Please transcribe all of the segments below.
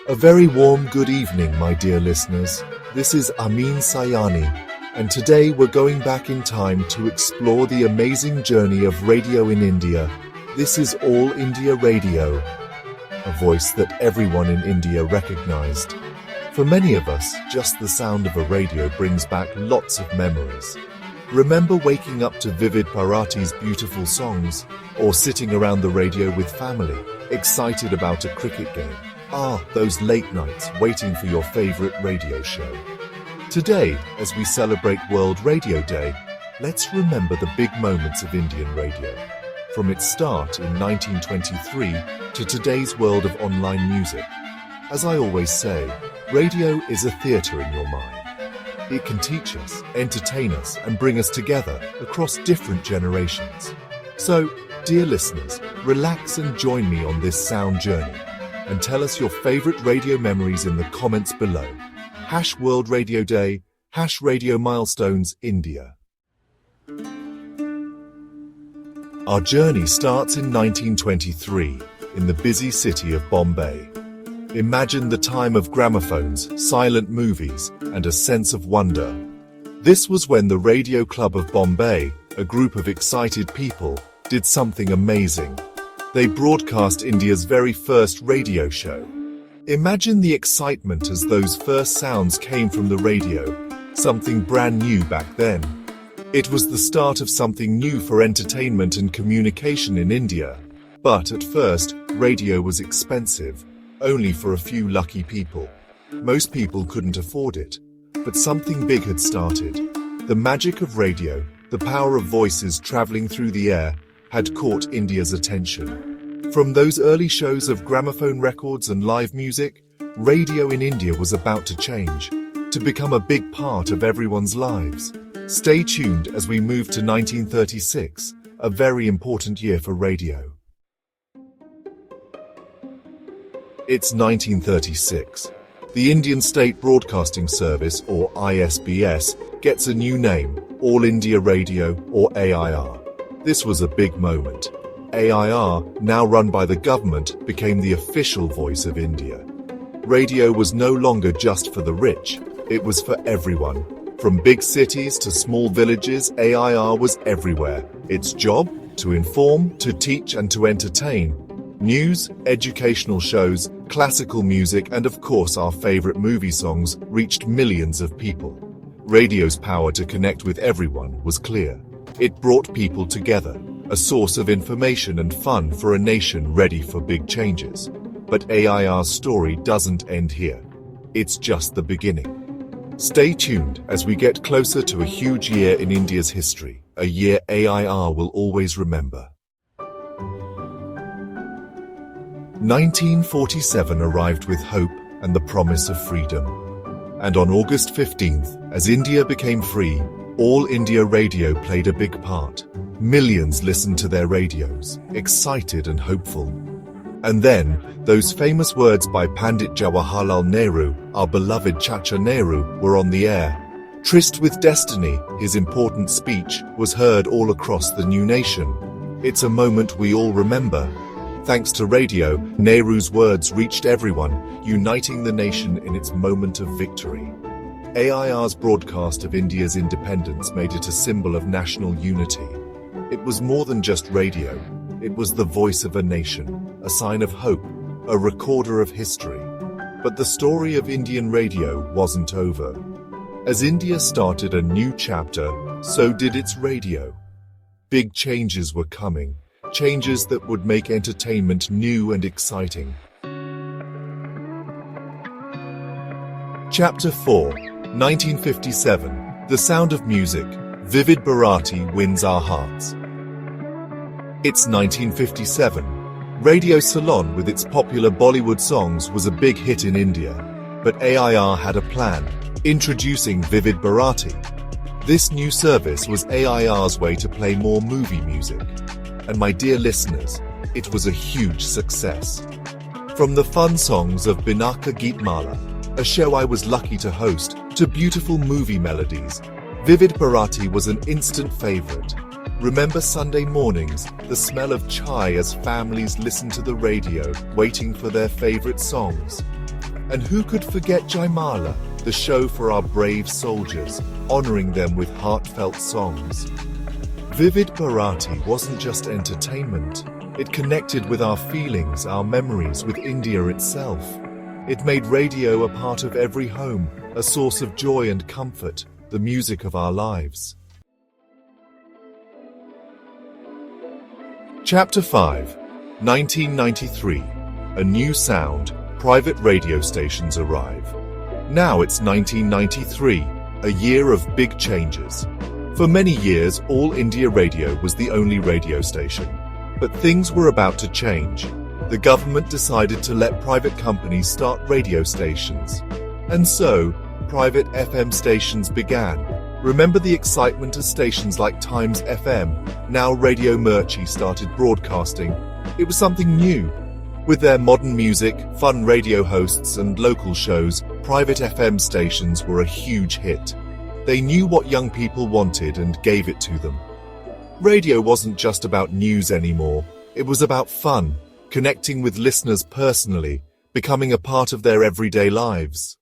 A very warm good evening, my dear listeners. This is Ameen Sayani, and today we're going back in time to explore the amazing journey of radio in India. This is All India Radio, a voice that everyone in India recognized. For many of us, just the sound of a radio brings back lots of memories. Remember waking up to Vividh Bharati's beautiful songs, or sitting around the radio with family, excited about a cricket game. Those late nights waiting for your favorite radio show. Today, as we celebrate World Radio Day, let's remember the big moments of Indian radio. From its start in 1923 to today's world of online music. As I always say, radio is a theatre in your mind. It can teach us, entertain us, and bring us together across different generations. So, dear listeners, relax and join me on this sound journey. And tell us your favorite radio memories in the comments below. #World Radio Day, #Radio Milestones, India. Our journey starts in 1923, in the busy city of Bombay. Imagine the time of gramophones, silent movies, and a sense of wonder. This was when the Radio Club of Bombay, a group of excited people, did something amazing. They broadcast India's very first radio show. Imagine the excitement as those first sounds came from the radio, something brand new back then. It was the start of something new for entertainment and communication in India. But at first, radio was expensive, only for a few lucky people. Most people couldn't afford it. But something big had started. The magic of radio, the power of voices traveling through the air, had caught India's attention. From those early shows of gramophone records and live music, radio in India was about to change, to become a big part of everyone's lives. Stay tuned as we move to 1936, a very important year for radio. It's 1936. The Indian State Broadcasting Service, or ISBS, gets a new name, All India Radio, or AIR. This was a big moment. AIR, now run by the government, became the official voice of India. Radio was no longer just for the rich, it was for everyone. From big cities to small villages, AIR was everywhere. Its job? To inform, to teach, and to entertain. News, educational shows, classical music, and of course our favorite movie songs reached millions of people. Radio's power to connect with everyone was clear. It brought people together, a source of information and fun for a nation ready for big changes. But AIR's story doesn't end here. It's just the beginning. Stay tuned as we get closer to a huge year in India's history, a year AIR will always remember. 1947 arrived with hope and the promise of freedom. And on August 15th, as India became free, All India Radio played a big part. Millions listened to their radios, excited and hopeful. And then, those famous words by Pandit Jawaharlal Nehru, our beloved Chacha Nehru, were on the air. Tryst with Destiny, his important speech, was heard all across the new nation. It's a moment we all remember. Thanks to radio, Nehru's words reached everyone, uniting the nation in its moment of victory. AIR's broadcast of India's independence made it a symbol of national unity. It was more than just radio. It was the voice of a nation, a sign of hope, a recorder of history. But the story of Indian radio wasn't over. As India started a new chapter, so did its radio. Big changes were coming, changes that would make entertainment new and exciting. Chapter 4, 1957. The Sound of Music. Vividh Bharati wins our hearts. It's 1957. Radio Ceylon with its popular Bollywood songs was a big hit in India. But AIR had a plan, introducing Vividh Bharati. This new service was AIR's way to play more movie music. And my dear listeners, it was a huge success. From the fun songs of Binaka Geetmala, a show I was lucky to host, to beautiful movie melodies, Vividh Bharati was an instant favorite. Remember Sunday mornings, the smell of chai as families listened to the radio, waiting for their favorite songs. And who could forget Jaimala, the show for our brave soldiers, honoring them with heartfelt songs. Vividh Bharati wasn't just entertainment. It connected with our feelings, our memories, with India itself. It made radio a part of every home, a source of joy and comfort, the music of our lives. Chapter 5, 1993. A new sound. Private radio stations arrive. Now it's 1993, a year of big changes. For many years, All India Radio was the only radio station. But things were about to change. The government decided to let private companies start radio stations. And so, private FM stations began. Remember the excitement as stations like Times FM, now Radio Mirchi, started broadcasting. It was something new. With their modern music, fun radio hosts and local shows, private FM stations were a huge hit. They knew what young people wanted and gave it to them. Radio wasn't just about news anymore. It was about fun, connecting with listeners personally, becoming a part of their everyday lives.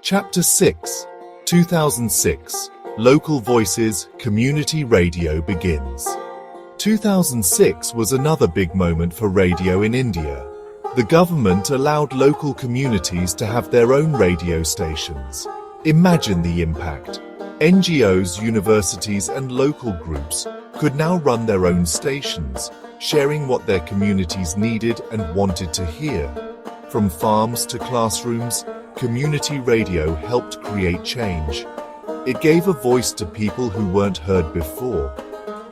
Chapter 6, 2006. Local Voices, Community Radio begins. 2006 was another big moment for radio in India. The government allowed local communities to have their own radio stations. Imagine the impact. NGOs, universities, and local groups could now run their own stations, sharing what their communities needed and wanted to hear. From farms to classrooms, community radio helped create change. It gave a voice to people who weren't heard before.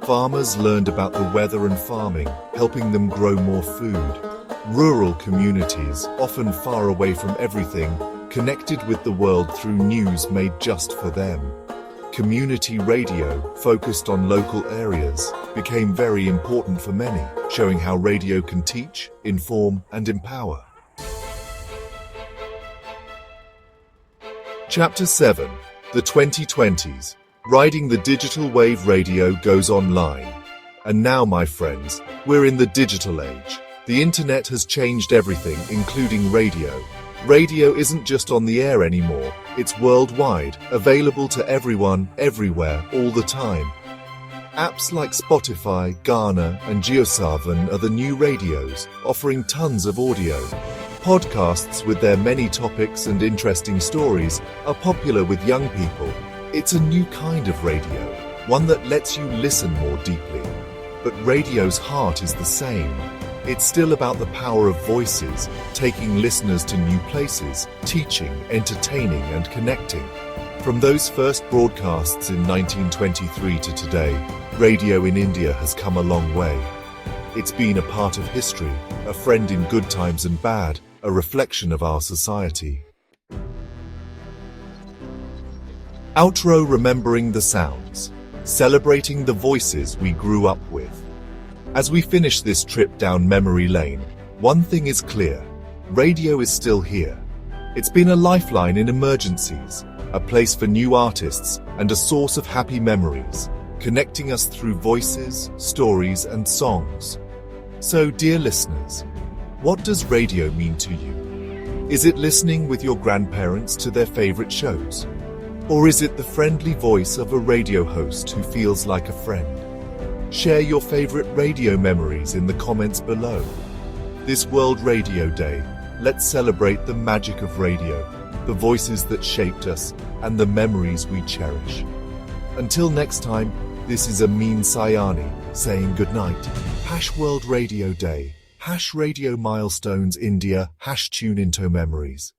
Farmers learned about the weather and farming, helping them grow more food. Rural communities, often far away from everything, connected with the world through news made just for them. Community radio, focused on local areas, became very important for many, showing how radio can teach, inform, and empower. Chapter 7, the 2020s. Riding the digital wave, radio goes online. And now, my friends, we're in the digital age. The internet has changed everything, including radio. Radio isn't just on the air anymore. It's worldwide, available to everyone, everywhere, all the time. Apps like Spotify, Gaana, and JioSaavn are the new radios, offering tons of audio. Podcasts with their many topics and interesting stories are popular with young people. It's a new kind of radio, one that lets you listen more deeply. But radio's heart is the same. It's still about the power of voices, taking listeners to new places, teaching, entertaining, and connecting. From those first broadcasts in 1923 to today, radio in India has come a long way. It's been a part of history, a friend in good times and bad, a reflection of our society. Outro: remembering the sounds, celebrating the voices we grew up with. As we finish this trip down memory lane, one thing is clear: radio is still here. It's been a lifeline in emergencies, a place for new artists, and a source of happy memories, connecting us through voices, stories, and songs. So, dear listeners, what does radio mean to you? Is it listening with your grandparents to their favorite shows? Or is it the friendly voice of a radio host who feels like a friend? Share your favorite radio memories in the comments below. This World Radio Day, let's celebrate the magic of radio, the voices that shaped us, and the memories we cherish. Until next time, this is Ameen Sayani saying goodnight. #World Radio Day, #Radio Milestones India, #Tune into Memories.